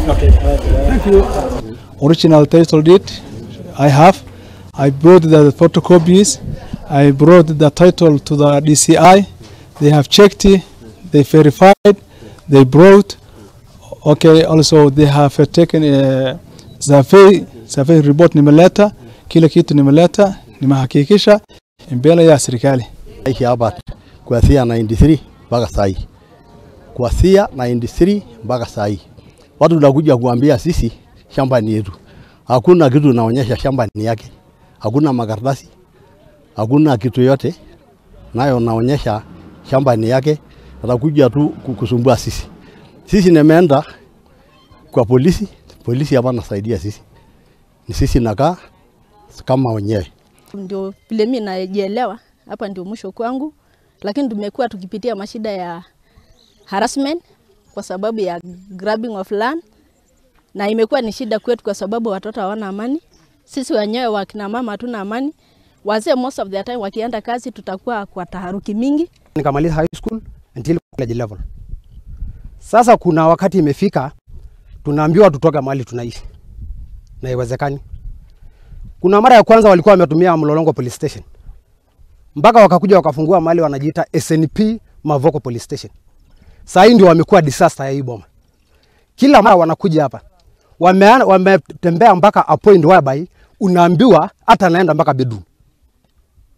Okay, thank you. Original title deed, I have. I brought the photocopies. I brought the title to the DCI. They have checked it. They verified. They brought. Okay, also they have taken a survey report nimeleta. Kila kitu nimeleta, nimehakikisha mbele ya serikali. Hii hapa kuanzia 93 mpaka sasa. Kuanzia 93 mpaka sasa. Watu tunakuja kuambia sisi shamba ni yetu. Hakuna kitu naonyesha shamba ni yake. Hakuna makaratasi. Hakuna kitu yote. Nayo naonyesha shamba ni yake. Atakuja tu kusumbua sisi. Sisi nimeenda kwa polisi. Polisi hapa nasaidia sisi. Ni sisi nakaa kama wenyewe. Ndio vile mimi najielewa hapa ndio mwisho kwangu, lakini tumekuwa tukipitia mashida ya harassment kwa sababu ya grabbing of land, na imekuwa ni shida kwetu kwa sababu watoto hawana amani. Sisi wenyewe wakina mama hatuna amani. Wazee most of the time wakienda kazi tutakuwa kwa taharuki mingi. Nikamaliza high school until college level. Sasa kuna wakati imefika tunaambiwa tutoke mahali tunaishi. Na haiwezekani. Kuna mara ya kwanza walikuwa wametumia Mlolongo police station. Mpaka wakakuja wakafungua mahali wanajiita SNP Mavoko police station. Sasa ndio wamekuwa disaster ya hii boma. Kila mara wanakuja hapa. Wametembea mpaka a point whereby unaambiwa hata naenda mpaka bedroom.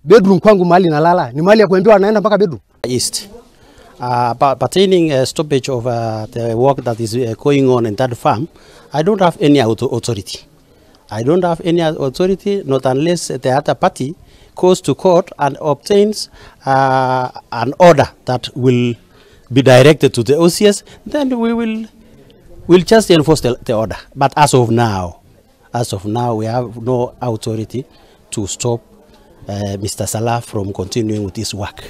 Bedroom kwangu mahali nalala ni mahali ya kuambiwa naenda mpaka bedroom. East. Pertaining stoppage of the work that is going on in that farm, I don't have any authority. I don't have any authority, not unless the other party goes to court and obtains an order that will be directed to the OCS. Then we'll just enforce the order. But as of now, we have no authority to stop Mr. Salah from continuing with his work.